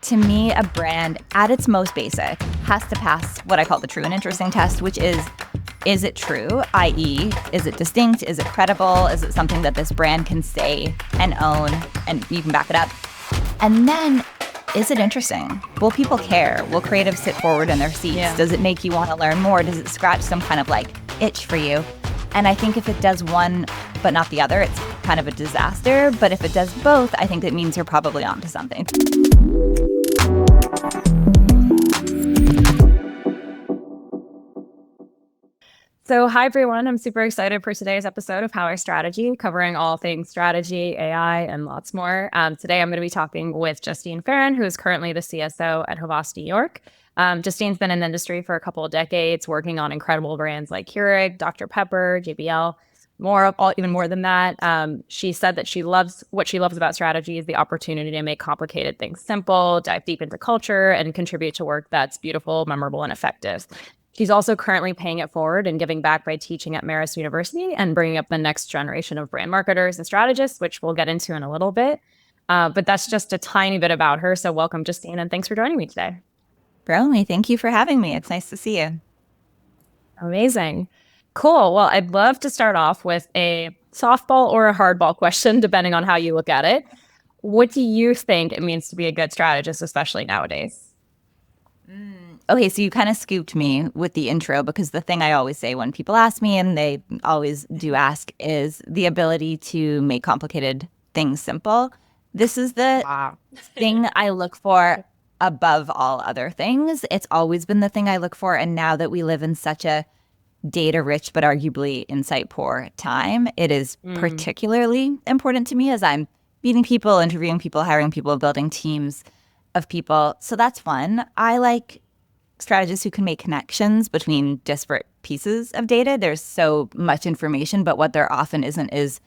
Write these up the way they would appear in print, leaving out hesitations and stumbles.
to me, a brand at its most basic has to pass what I call the true and interesting test, which is it true? I.e., is it distinct? Is it credible? Is it something that this brand can say and own and you can back it up? And then, is it interesting? Will people care? Will creatives sit forward in their seats? Yeah. Does it make you want to learn more? Does it scratch some kind of like itch for you? And I think if it does one but not the other, it's kind of a disaster. But if it does both, I think it means you're probably onto something. So hi, everyone. I'm super excited for today's episode of Power Strategy, covering all things strategy, AI, and lots more. Today, I'm going to be talking with Justine Feron, who is currently the CSO at Havas New York. Justine's been in the industry for a couple of decades, working on incredible brands like Keurig, Dr. Pepper, JBL, even more than that. She said that what she loves about strategy is the opportunity to make complicated things simple, dive deep into culture, and contribute to work that's beautiful, memorable, and effective. She's also currently paying it forward and giving back by teaching at Marist University and bringing up the next generation of brand marketers and strategists, which we'll get into in a little bit. But that's just a tiny bit about her. So welcome, Justine, and thanks for joining me today. Brony, thank you for having me. It's nice to see you. Amazing. Cool. Well, I'd love to start off with a softball or a hardball question, depending on how you look at it. What do you think it means to be a good strategist, especially nowadays? Okay, so you kind of scooped me with the intro because the thing I always say when people ask me, and they always do ask, is the ability to make complicated things simple. This is the thing I look for above all other things. It's always been the thing I look for. And now that we live in such a data-rich but arguably insight-poor time, it is particularly important to me as I'm meeting people, interviewing people, hiring people, building teams of people. So that's fun. I like strategists who can make connections between disparate pieces of data. There's so much information, but what there often isn't is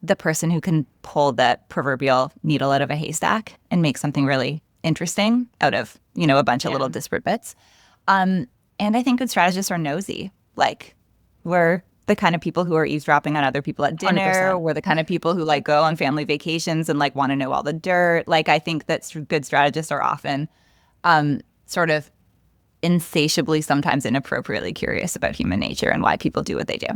the person who can pull that proverbial needle out of a haystack and make something really interesting out of, a bunch of little disparate bits. And I think good strategists are nosy. Like, we're the kind of people who are eavesdropping on other people at dinner. 100%. We're the kind of people who go on family vacations and want to know all the dirt. I think that good strategists are often sort of insatiably, sometimes inappropriately curious about human nature and why people do what they do.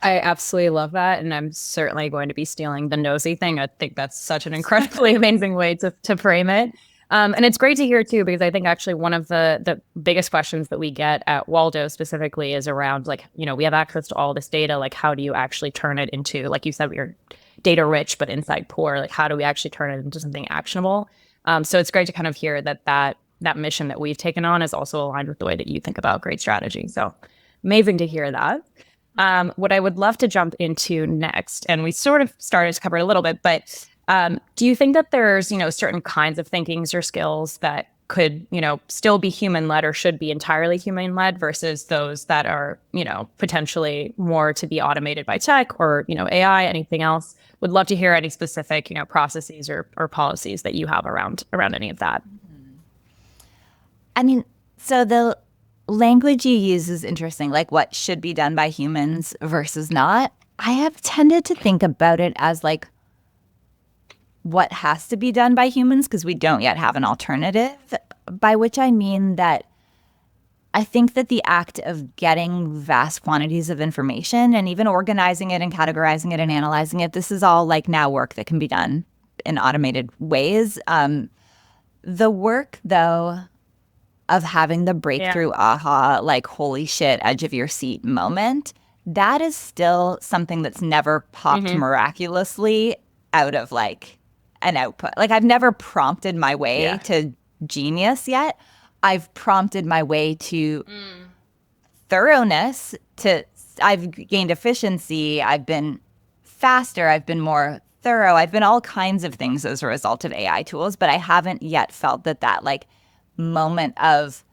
I absolutely love that. And I'm certainly going to be stealing the nosy thing. I think that's such an incredibly amazing way to frame it. And it's great to hear, too, because I think actually one of the biggest questions that we get at Waldo specifically is around, we have access to all this data. How do you actually turn it into, like you said, we're data rich, but insight poor. How do we actually turn it into something actionable? So it's great to kind of hear that mission that we've taken on is also aligned with the way that you think about great strategy. So amazing to hear that. What I would love to jump into next, and we sort of started to cover it a little bit, but do you think that there's, certain kinds of thinkings or skills that could, still be human-led or should be entirely human-led versus those that are, potentially more to be automated by tech or, AI, anything else? Would love to hear any specific, processes or policies that you have around any of that. I mean, so the language you use is interesting, what should be done by humans versus not. I have tended to think about it as what has to be done by humans because we don't yet have an alternative, by which I mean that I think that the act of getting vast quantities of information and even organizing it and categorizing it and analyzing it, this is all now work that can be done in automated ways. The work, though, of having the breakthrough aha, holy shit, edge of your seat moment, that is still something that's never popped miraculously out of an output. I've never prompted my way to genius yet. I've prompted my way to thoroughness, I've gained efficiency, I've been faster, I've been more thorough, I've been all kinds of things as a result of AI tools, but I haven't yet felt that moment of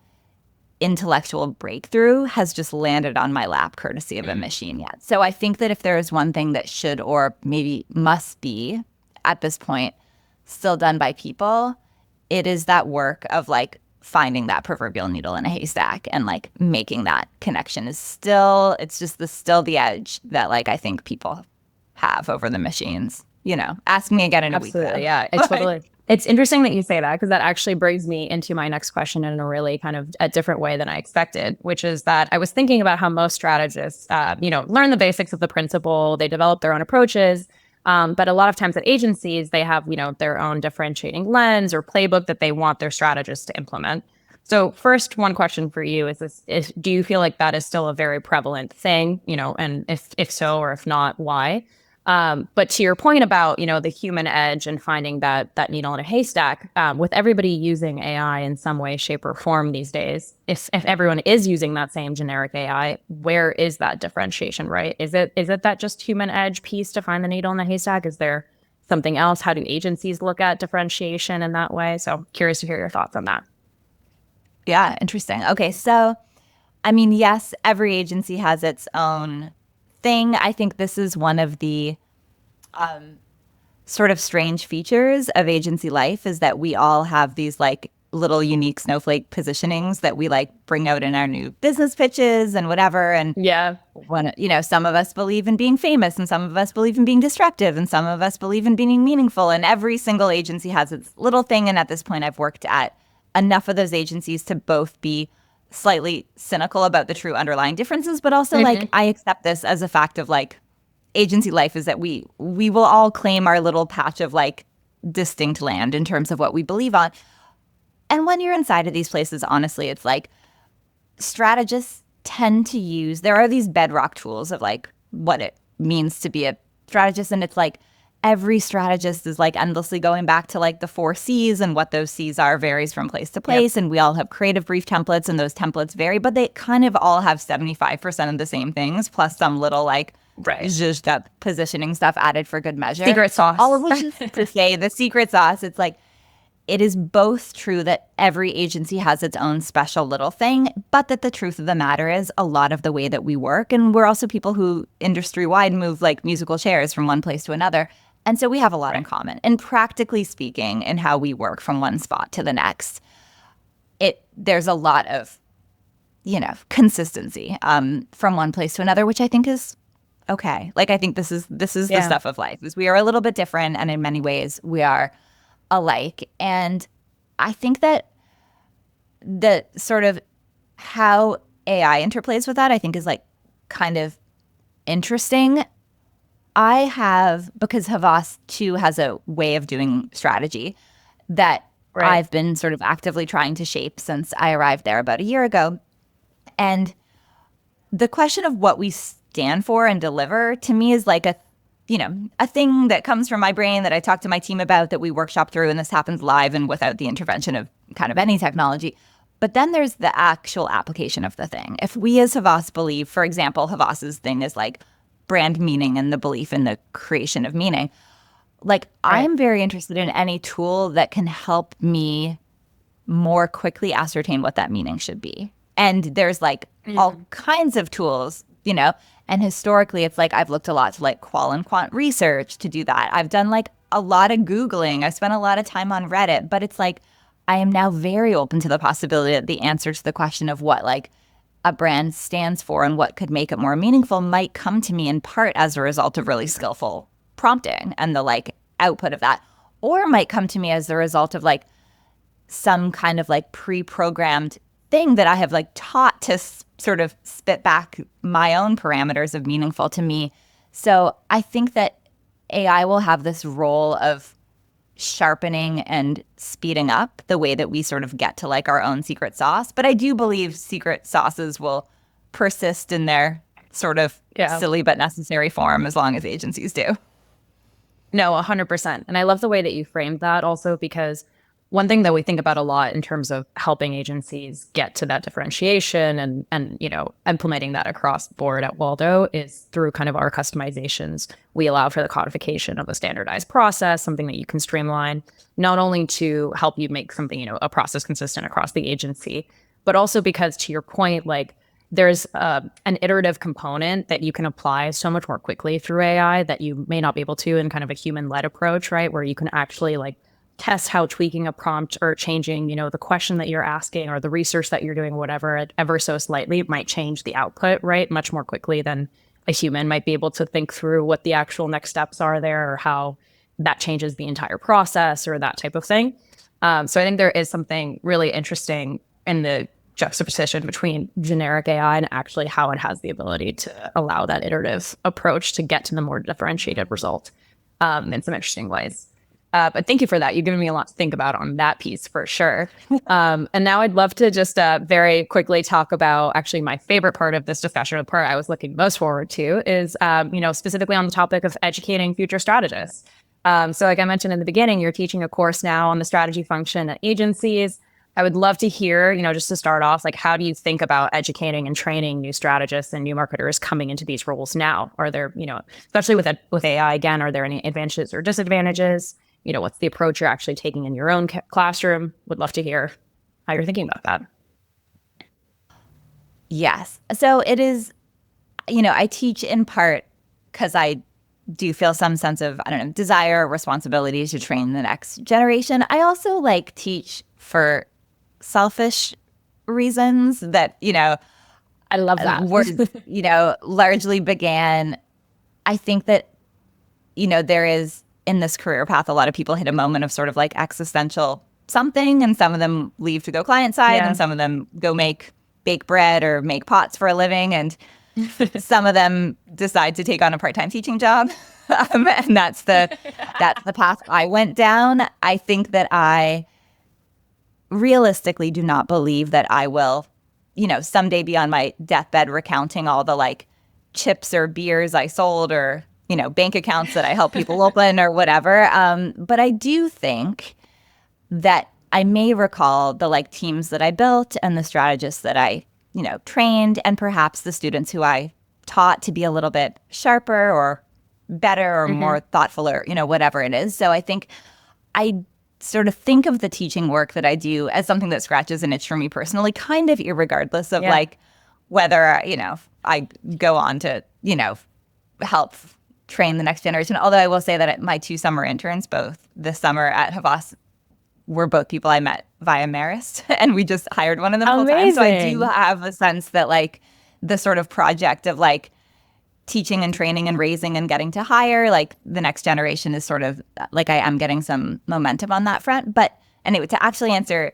intellectual breakthrough has just landed on my lap courtesy of a machine yet. So I think that if there is one thing that should or maybe must be at this point still done by people, it is that work of finding that proverbial needle in a haystack and making that connection is still the edge that I think people have over the machines. ask me again in a week Absolutely. then. Yeah. It's interesting that you say that because that actually brings me into my next question in a really kind of a different way than I expected, which is that I was thinking about how most strategists, learn the basics of the principle, they develop their own approaches. But a lot of times at agencies, they have, their own differentiating lens or playbook that they want their strategists to implement. So first, one question for you do you feel like that is still a very prevalent thing, and if so, or if not, why? But to your point about, the human edge and finding that needle in a haystack, with everybody using AI in some way, shape, or form these days, if everyone is using that same generic AI, where is that differentiation, right? Is it that just human edge piece to find the needle in the haystack? Is there something else? How do agencies look at differentiation in that way? So curious to hear your thoughts on that. Yeah, interesting. Okay, so I mean, yes, every agency has its own thing. I think this is one of the sort of strange features of agency life is that we all have these like little unique snowflake positionings that we like bring out in our new business pitches and whatever. And Yeah. some of us believe in being famous and some of us believe in being disruptive and some of us believe in being meaningful. And every single agency has its little thing. And at this point, I've worked at enough of those agencies to both be slightly cynical about the true underlying differences, but also like I accept this as a fact of like agency life is that we will all claim our little patch of like distinct land in terms of what we believe on. And when you're inside of these places, honestly, it's like strategists tend to use, there are these bedrock tools of like what it means to be a strategist. And it's like every strategist is like endlessly going back to like the 4 C's, and what those C's are varies from place to place. Yep. And we all have creative brief templates and those templates vary, but they kind of all have 75% of the same things, plus some little like zhuzhed up positioning stuff added for good measure. Secret sauce. All of which is to say the secret sauce. It's like, it is both true that every agency has its own special little thing, but that the truth of the matter is a lot of the way that we work, and we're also people who industry-wide move like musical chairs from one place to another. And so we have a lot in common. And practically speaking, in how we work from one spot to the next, there's a lot of, consistency from one place to another, which I think is okay. Like, I think this is the stuff of life, is we are a little bit different, and in many ways we are alike. And I think that the sort of how AI interplays with that, I think is like kind of interesting. Because Havas too has a way of doing strategy that I've been sort of actively trying to shape since I arrived there about a year ago. And the question of what we stand for and deliver to me is like a thing that comes from my brain that I talk to my team about, that we workshop through, and this happens live and without the intervention of kind of any technology. But then there's the actual application of the thing. If we as Havas believe, for example, Havas's thing is like brand meaning and the belief in the creation of meaning. Like, I'm very interested in any tool that can help me more quickly ascertain what that meaning should be. And there's like all kinds of tools, and historically it's like I've looked a lot to like qual and quant research to do that. I've done like a lot of Googling. I spent a lot of time on Reddit, but it's like I am now very open to the possibility that the answer to the question of what like a brand stands for and what could make it more meaningful might come to me in part as a result of really skillful prompting and the like output of that, or might come to me as the result of like some kind of like pre-programmed thing that I have like taught to sort of spit back my own parameters of meaningful to me. So I think that AI will have this role of sharpening and speeding up the way that we sort of get to like our own secret sauce. But I do believe secret sauces will persist in their sort of silly but necessary form as long as agencies do. No, 100%. And I love the way that you framed that also, because one thing that we think about a lot in terms of helping agencies get to that differentiation and implementing that across the board at Waldo is through kind of our customizations. We allow for the codification of a standardized process, something that you can streamline, not only to help you make something, a process consistent across the agency, but also because, to your point, like there's an iterative component that you can apply so much more quickly through AI that you may not be able to in kind of a human-led approach, right? Where you can actually like test how tweaking a prompt or changing, the question that you're asking or the research that you're doing, whatever, ever so slightly might change the output, right? Much more quickly than a human might be able to think through what the actual next steps are there, or how that changes the entire process or that type of thing. So I think there is something really interesting in the juxtaposition between generic AI and actually how it has the ability to allow that iterative approach to get to the more differentiated result in some interesting ways. But thank you for that. You've given me a lot to think about on that piece for sure. And now I'd love to just very quickly talk about actually my favorite part of this discussion, the part I was looking most forward to is, specifically on the topic of educating future strategists. So like I mentioned in the beginning, you're teaching a course now on the strategy function at agencies. I would love to hear, just to start off, like, how do you think about educating and training new strategists and new marketers coming into these roles now? Are there, especially with AI again, are there any advantages or disadvantages? What's the approach you're actually taking in your own classroom? Would love to hear how you're thinking about that. Yes. So it is, I teach in part because I do feel some sense of, desire or responsibility to train the next generation. I also teach for selfish reasons that, I love that. Largely began, I think that, there is in this career path, a lot of people hit a moment of sort of existential something, and some of them leave to go client side, and some of them go bake bread or make pots for a living, and some of them decide to take on a part-time teaching job, and that's the path I went down. I think that I realistically do not believe that I will, someday be on my deathbed recounting all the chips or beers I sold or bank accounts that I help people open or whatever. But I do think that I may recall the teams that I built and the strategists that I, trained, and perhaps the students who I taught to be a little bit sharper or better or more thoughtful or, whatever it is. So I think I sort of think of the teaching work that I do as something that scratches an itch for me personally, kind of irregardless of whether, I go on to, help train the next generation. Although I will say that my 2 summer interns, both this summer at Havas, were both people I met via Marist, and we just hired one of them full time. So I do have a sense that the sort of project of teaching and training and raising and getting to hire the next generation is sort of I am getting some momentum on that front. But anyway, to actually answer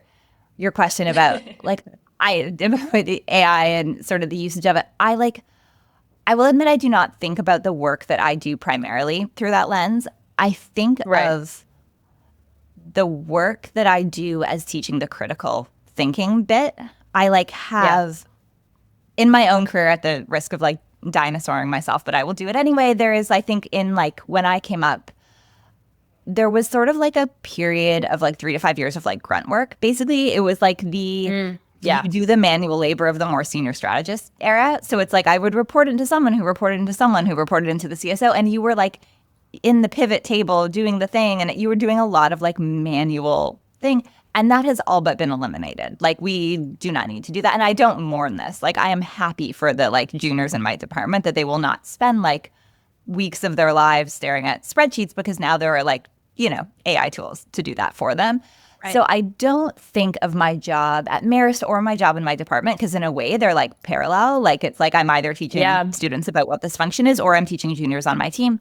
your question about the AI and sort of the usage of it, I will admit I do not think about the work that I do primarily through that lens. I think of the work that I do as teaching the critical thinking bit. I have in my own career, at the risk of dinosauring myself, but I will do it anyway. There is, I think, in when I came up, there was sort of a period of 3 to 5 years of grunt work. Basically, it was you do the manual labor of the more senior strategist era. So it's I would report into someone who reported into someone who reported into the CSO, and you were in the pivot table doing the thing, and you were doing a lot of manual thing. And that has all but been eliminated. We do not need to do that. And I don't mourn this. I am happy for the juniors in my department that they will not spend weeks of their lives staring at spreadsheets, because now there are AI tools to do that for them. Right. So I don't think of my job at Marist or my job in my department, because in a way they're parallel. It's I'm either teaching students about what this function is, or I'm teaching juniors on my team.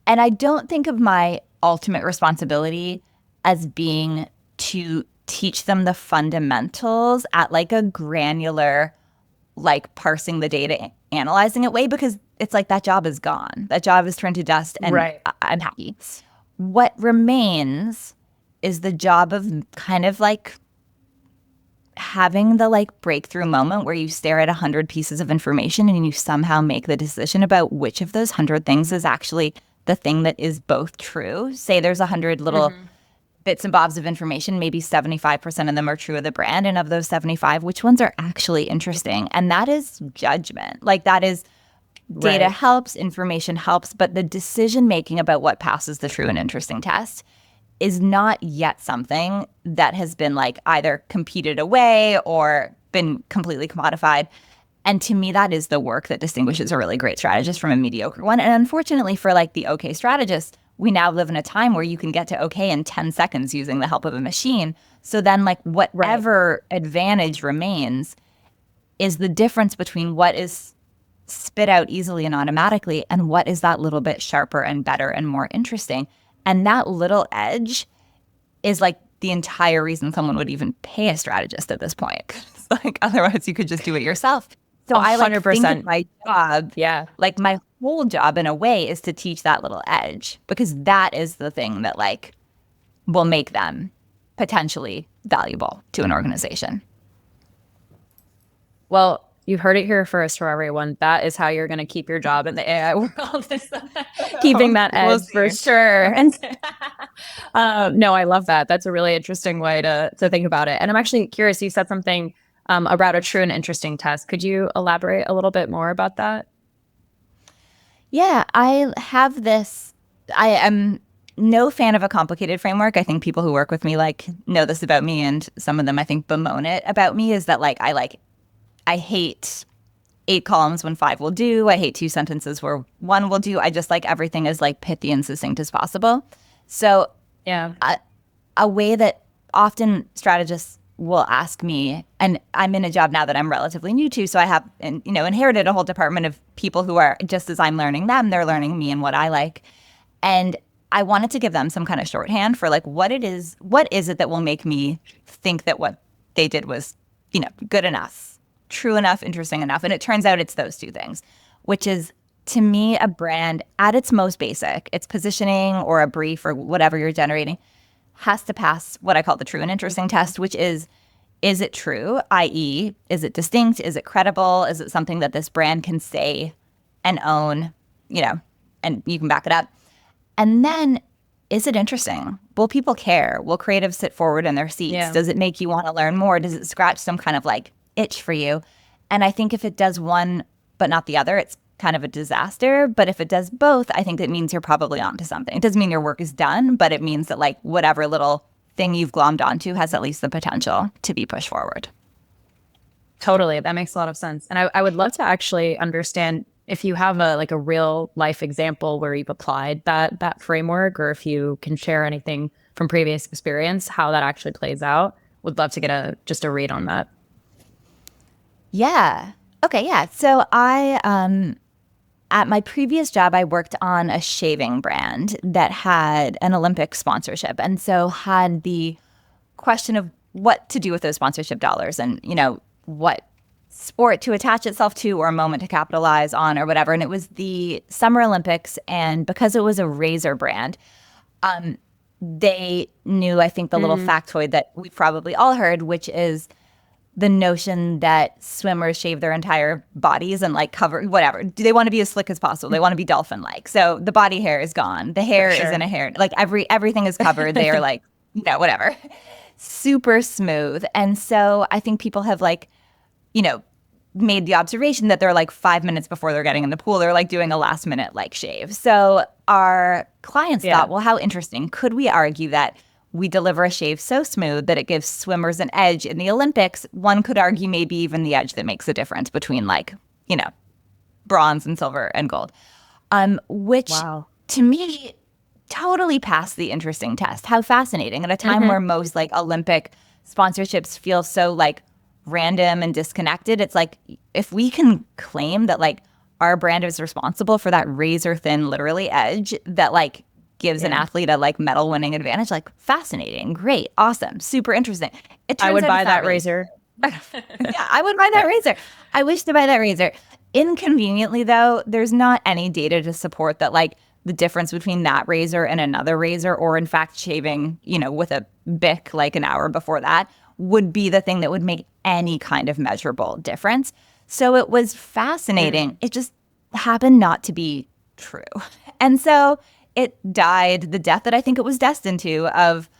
And I don't think of my ultimate responsibility as being to teach them the fundamentals at a granular, parsing the data, analyzing it way, because it's that job is gone. That job is turned to dust, and I'm happy. What remains is the job of kind of having the breakthrough moment where you stare at 100 pieces of information and you somehow make the decision about which of those 100 things is actually the thing that is both true. Say there's 100 little bits and bobs of information, maybe 75% of them are true of the brand, and of those 75, which ones are actually interesting? And that is judgment. That is data helps, information helps, but the decision making about what passes the true and interesting test is not yet something that has been either competed away or been completely commodified. And to me, that is the work that distinguishes a really great strategist from a mediocre one. And unfortunately for the okay strategist, we now live in a time where you can get to okay in 10 seconds using the help of a machine. So then whatever advantage remains is the difference between what is spit out easily and automatically and what is that little bit sharper and better and more interesting. And that little edge is like the entire reason someone would even pay a strategist at this point. It's like otherwise you could just do it yourself. So I like think 100%. of my job, Yeah. like my whole job in a way is to teach that little edge, because that is the thing that like will make them potentially valuable to an organization. Well, you heard it here first for everyone. That is how you're going to keep your job in the AI world. Keeping that edge for sure. And no, I love that. That's a really interesting way to think about it. And I'm actually curious. You said something about a true and interesting test. Could you elaborate a little bit more about that? Yeah, I have this. I am no fan of a complicated framework. I think people who work with me like know this about me, and some of them I think bemoan it about me. Is that I hate 8 columns when 5 will do. I hate 2 sentences where 1 will do. I just like everything as like pithy and succinct as possible. So Yeah. a way that often strategists will ask me, and I'm in a job now that I'm relatively new to, so I have inherited a whole department of people who are just as I'm learning them, they're learning me and what I like. And I wanted to give them some kind of shorthand for like what is it that will make me think that what they did was, good enough, true enough, interesting enough. And it turns out it's those 2 things, which is to me a brand at its most basic, its positioning or a brief or whatever you're generating has to pass what I call the true and interesting test, which is it true? I.e., is it distinct? Is it credible? Is it something that this brand can say and own, and you can back it up? And then, is it interesting? Will people care? Will creatives sit forward in their seats? Yeah. Does it make you want to learn more? Does it scratch some kind of like itch for you? And I think if it does one but not the other, it's kind of a disaster. But if it does both, I think that means you're probably onto something. It doesn't mean your work is done, but it means that like whatever little thing you've glommed onto has at least the potential to be pushed forward. Totally. That makes a lot of sense. And I would love to actually understand if you have a real life example where you've applied that framework, or if you can share anything from previous experience, how that actually plays out. Would love to get just a read on that. Yeah. Okay. Yeah. So at my previous job, I worked on a shaving brand that had an Olympic sponsorship, and so had the question of what to do with those sponsorship dollars, and what sport to attach itself to or a moment to capitalize on or whatever. And it was the Summer Olympics, and because it was a razor brand, they knew, I think, the little factoid that we've probably all heard, which is the notion that swimmers shave their entire bodies and like cover whatever. Do they want to be as slick as possible? They want to be dolphin-like. So the body hair is gone. The hair is in a hair. Like everything is covered. They are like, whatever. Super smooth. And so I think people have like, made the observation that they're like 5 minutes before they're getting in the pool, they're like doing a last minute like shave. So our clients thought, well, how interesting. Could we argue that we deliver a shave so smooth that it gives swimmers an edge in the Olympics? One could argue maybe even the edge that makes a difference between like, bronze and silver and gold. Which to me totally passed the interesting test. How fascinating. At a time where most like Olympic sponsorships feel so like random and disconnected, it's like if we can claim that like our brand is responsible for that razor thin literally edge that like gives an athlete a like medal winning advantage, like fascinating, great, awesome, super interesting. I would buy that razor. Yeah, I would buy that razor. I wish to buy that razor. Inconveniently though, there's not any data to support that like the difference between that razor and another razor, or in fact shaving, with a Bic like an hour before that, would be the thing that would make any kind of measurable difference. So it was fascinating. It just happened not to be true. And so it died the death that I think it was destined to, of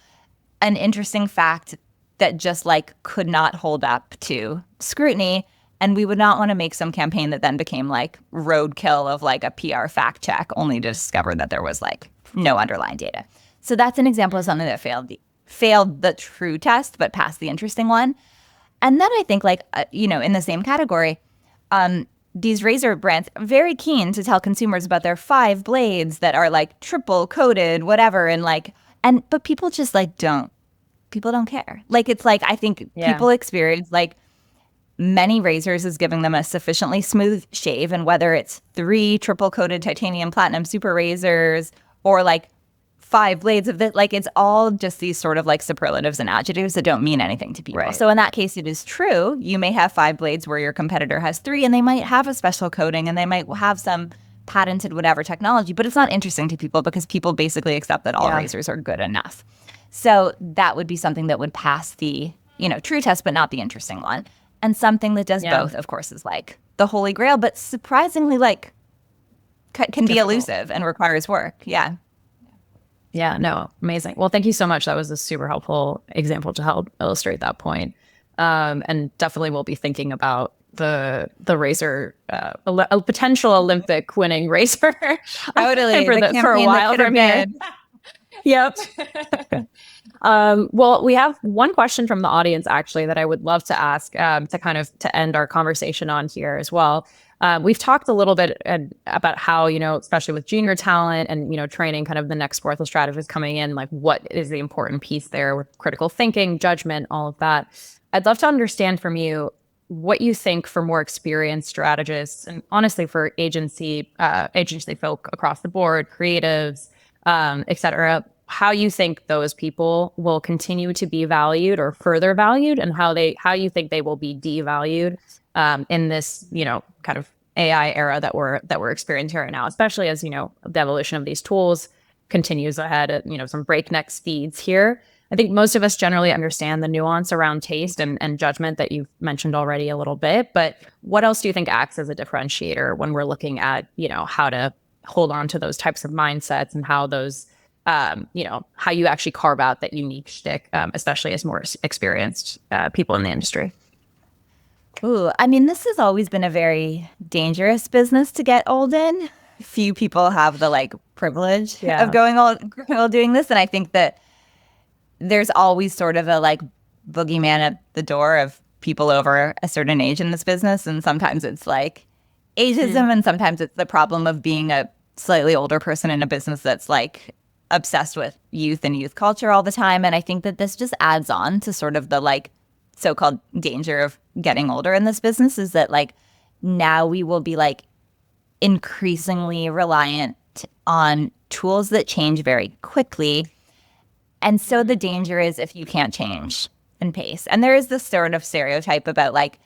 an interesting fact that just like could not hold up to scrutiny. And we would not want to make some campaign that then became like roadkill of like a PR fact check, only to discover that there was like no underlying data. So that's an example of something that failed the true test, but passed the interesting one. And then I think like, in the same category, these razor brands are very keen to tell consumers about their 5 blades that are like triple coated, whatever. And like, but people just like people don't care. Like, it's like, I think people experience like many razors is giving them a sufficiently smooth shave. And whether it's 3 triple coated titanium platinum super razors or like 5 blades of this. Like, it's all just these sort of like superlatives and adjectives that don't mean anything to people. Right. So in that case, it is true. You may have 5 blades where your competitor has 3, and they might have a special coating, and they might have some patented whatever technology, but it's not interesting to people because people basically accept that all razors are good enough. So that would be something that would pass the, true test, but not the interesting one. And something that does both, of course, is like the holy grail, but surprisingly like can be elusive and requires work. Yeah. Yeah, no, amazing. Well, thank you so much. That was a super helpful example to help illustrate that point. And definitely we'll be thinking about the razor, a potential Olympic winning racer. Totally. for a while from here. Yep. Well, we have one question from the audience actually that I would love to ask to end our conversation on here as well. We've talked a little bit about how, especially with junior talent and, training kind of the next fourth strategist coming in, like what is the important piece there with critical thinking, judgment, all of that. I'd love to understand from you what you think for more experienced strategists and honestly for agency folk across the board, creatives, et cetera, how you think those people will continue to be valued or further valued, and how you think they will be devalued in this, kind of AI era that we're experiencing right now, especially as, the evolution of these tools continues ahead at, some breakneck speeds here. I think most of us generally understand the nuance around taste and judgment that you've mentioned already a little bit, but what else do you think acts as a differentiator when we're looking at, how to hold on to those types of mindsets and how those, how you actually carve out that unique shtick, especially as more experienced people in the industry? Ooh, I mean, this has always been a very dangerous business to get old in. Few people have the like privilege of going old doing this. And I think that there's always sort of a like boogeyman at the door of people over a certain age in this business. And sometimes it's like ageism, and sometimes it's the problem of being a slightly older person in a business that's like obsessed with youth and youth culture all the time. And I think that this just adds on to sort of the like so-called danger of getting older in this business, is that like now we will be like increasingly reliant on tools that change very quickly. And so the danger is if you can't change and pace. And there is this sort of stereotype about like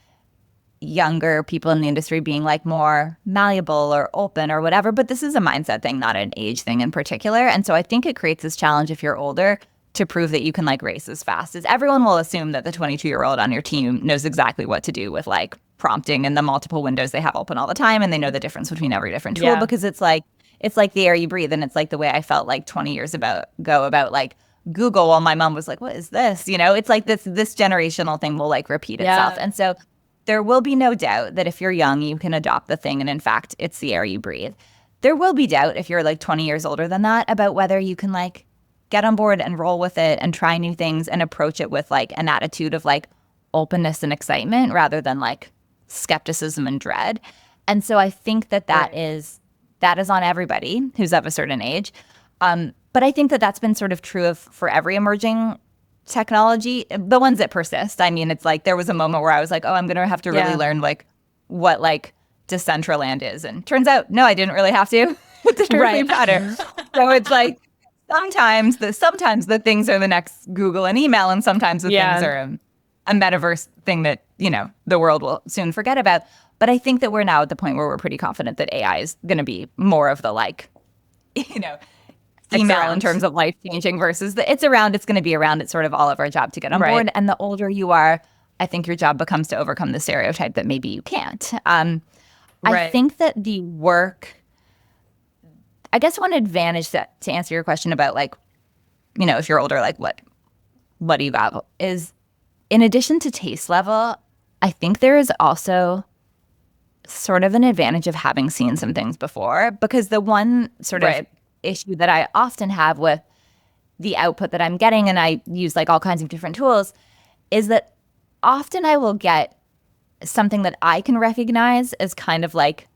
younger people in the industry being like more malleable or open or whatever, but this is a mindset thing, not an age thing in particular. And so I think it creates this challenge if you're older to prove that you can like race as fast as everyone will assume that the 22-year-old on your team knows exactly what to do with like prompting and the multiple windows they have open all the time, and they know the difference between every different tool because it's like the air you breathe. And it's like the way I felt like 20 years ago about like Google, while my mom was like, what is this? It's like this generational thing will like repeat itself. And so there will be no doubt that if you're young, you can adopt the thing. And in fact, it's the air you breathe. There will be doubt if you're like 20 years older than that about whether you can like get on board and roll with it and try new things and approach it with like an attitude of like openness and excitement rather than like skepticism and dread. And so I think that is on everybody who's of a certain age. But I think that that's been sort of true for every emerging technology, the ones that persist. I mean, it's like there was a moment where I was like, oh, I'm going to have to really learn like what like Decentraland is. And turns out, no, I didn't really have to. It didn't really matter. So it's like sometimes the things are the next Google and email, and sometimes the things are a metaverse thing that, the world will soon forget about. But I think that we're now at the point where we're pretty confident that AI is going to be more of the like, email in terms of life changing versus it's going to be around. It's sort of all of our job to get on board. And the older you are, I think your job becomes to overcome the stereotype that maybe you can't. I think that the work, I guess one advantage to answer your question about like, if you're older, like what do you got, is in addition to taste level, I think there is also sort of an advantage of having seen some things before, because the one sort of issue that I often have with the output that I'm getting, and I use like all kinds of different tools, is that often I will get something that I can recognize as kind of like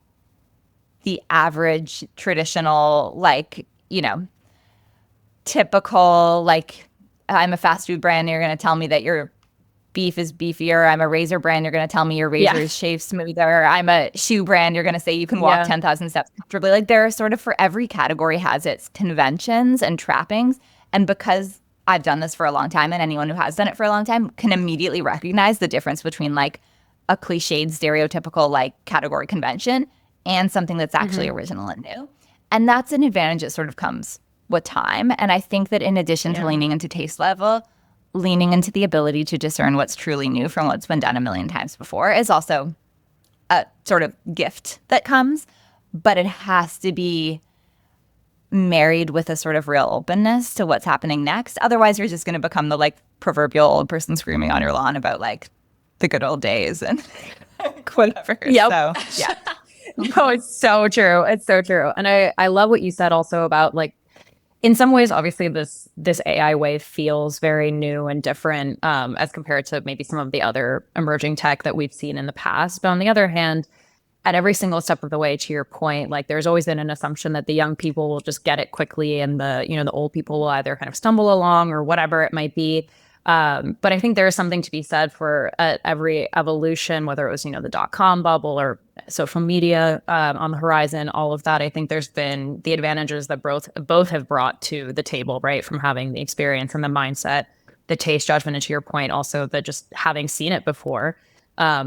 the average traditional, like, typical, like, I'm a fast food brand and you're going to tell me that your beef is beefier. I'm a razor brand. You're going to tell me your razor is shave smoother. I'm a shoe brand. You're going to say you can walk 10,000 steps comfortably. Like there are sort of, for every category has its conventions and trappings. And because I've done this for a long time, and anyone who has done it for a long time can immediately recognize the difference between like a cliched, stereotypical like category convention and something that's actually original and new. And that's an advantage that sort of comes with time. And I think that in addition to leaning into taste level, leaning into the ability to discern what's truly new from what's been done a million times before is also a sort of gift that comes. But it has to be married with a sort of real openness to what's happening next. Otherwise, you're just going to become the like proverbial old person screaming on your lawn about like the good old days and whatever. Yep. So, yeah. No, it's so true. It's so true. And I love what you said also about like, in some ways, obviously, this AI wave feels very new and different as compared to maybe some of the other emerging tech that we've seen in the past. But on the other hand, at every single step of the way, to your point, like there's always been an assumption that the young people will just get it quickly, and the old people will either kind of stumble along or whatever it might be. But I think there is something to be said for every evolution, whether it was the .com bubble or social media on the horizon, all of that. I think there's been the advantages that both have brought to the table, right? From having the experience and the mindset, the taste, judgment, and to your point, also the just having seen it before.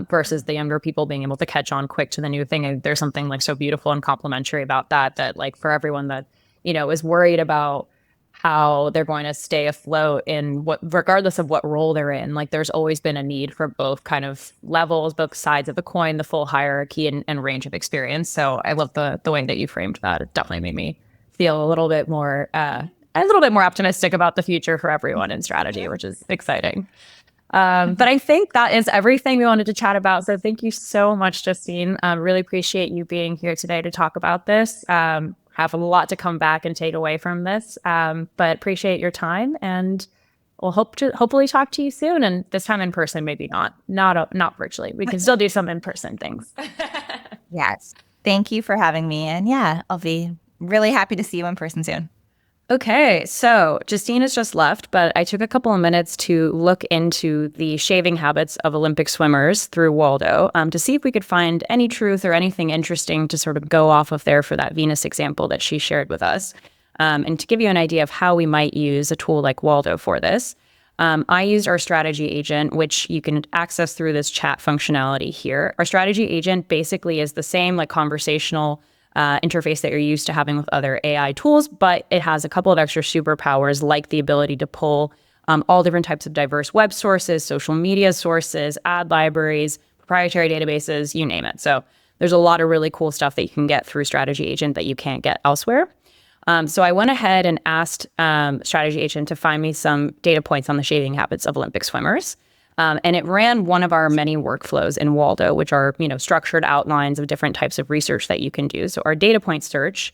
Versus the younger people being able to catch on quick to the new thing. And there's something like so beautiful and complimentary about that like for everyone that, is worried about how they're going to stay afloat in regardless of what role they're in, like there's always been a need for both kind of levels, both sides of the coin, the full hierarchy and range of experience. So I love the way that you framed that. It definitely made me feel a little bit more optimistic about the future for everyone in strategy, which is exciting. But I think that is everything we wanted to chat about. So thank you so much, Justine. Really appreciate you being here today to talk about this. Have a lot to come back and take away from this, but appreciate your time, and we'll hopefully talk to you soon. And this time in person, maybe not virtually. We can still do some in person things. Yes. Thank you for having me. And yeah, I'll be really happy to see you in person soon. Okay, so Justine has just left, but I took a couple of minutes to look into the shaving habits of Olympic swimmers through Waldo to see if we could find any truth or anything interesting to sort of go off of there for that Venus example that she shared with us. And to give you an idea of how we might use a tool like Waldo for this, I used our strategy agent, which you can access through this chat functionality here. Our strategy agent basically is the same like conversational interface that you're used to having with other AI tools, but it has a couple of extra superpowers like the ability to pull all different types of diverse web sources, social media sources, ad libraries, proprietary databases, you name it. So there's a lot of really cool stuff that you can get through Strategy Agent that you can't get elsewhere. So I went ahead and asked Strategy Agent to find me some data points on the shaving habits of Olympic swimmers. And it ran one of our many workflows in Waldo, which are, structured outlines of different types of research that you can do. So our data point search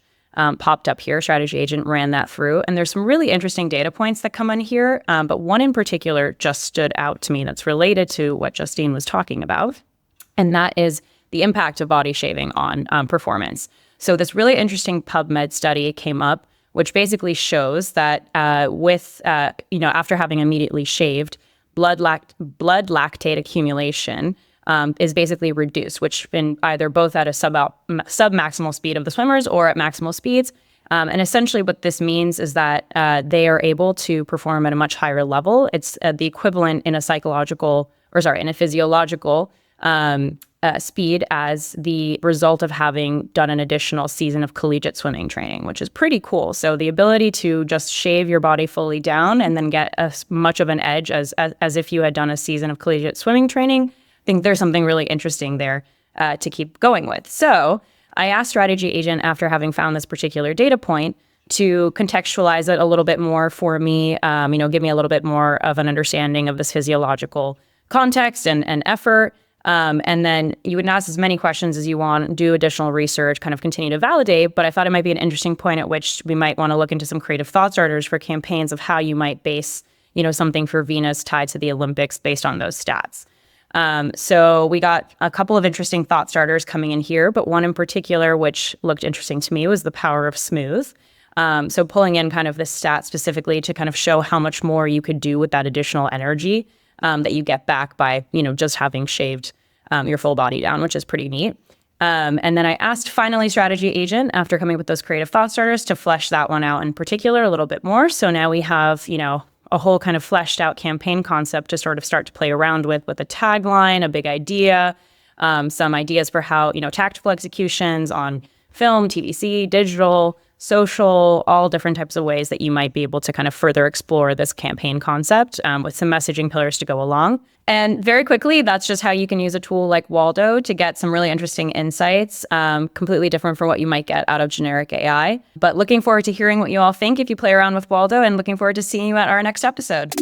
popped up here. Strategy Agent ran that through. And there's some really interesting data points that come in here. But one in particular just stood out to me that's related to what Justine was talking about. And that is the impact of body shaving on performance. So this really interesting PubMed study came up, which basically shows that after having immediately shaved, blood lactate accumulation is basically reduced, which been either both at a sub-maximal speed of the swimmers or at maximal speeds. And essentially what this means is that they are able to perform at a much higher level. It's the equivalent in a physiological speed as the result of having done an additional season of collegiate swimming training, which is pretty cool. So the ability to just shave your body fully down and then get as much of an edge as if you had done a season of collegiate swimming training, I think there's something really interesting there to keep going with. So I asked Strategy Agent, after having found this particular data point, to contextualize it a little bit more for me, give me a little bit more of an understanding of this physiological context and effort. And then you would ask as many questions as you want, do additional research, kind of continue to validate. But I thought it might be an interesting point at which we might want to look into some creative thought starters for campaigns of how you might base, something for Venus tied to the Olympics based on those stats. So we got a couple of interesting thought starters coming in here, but one in particular, which looked interesting to me, was the power of smooth. So pulling in kind of this stat specifically to kind of show how much more you could do with that additional energy. that you get back by, just having shaved your full body down, which is pretty neat. And then I asked finally Strategy Agent, after coming up with those creative thought starters, to flesh that one out in particular a little bit more. So now we have, a whole kind of fleshed out campaign concept to sort of start to play around with a tagline, a big idea, some ideas for how, tactical executions on film, TVC, digital, social, all different types of ways that you might be able to kind of further explore this campaign concept with some messaging pillars to go along. And very quickly, that's just how you can use a tool like Waldo to get some really interesting insights, completely different from what you might get out of generic AI. But looking forward to hearing what you all think if you play around with Waldo, and looking forward to seeing you at our next episode.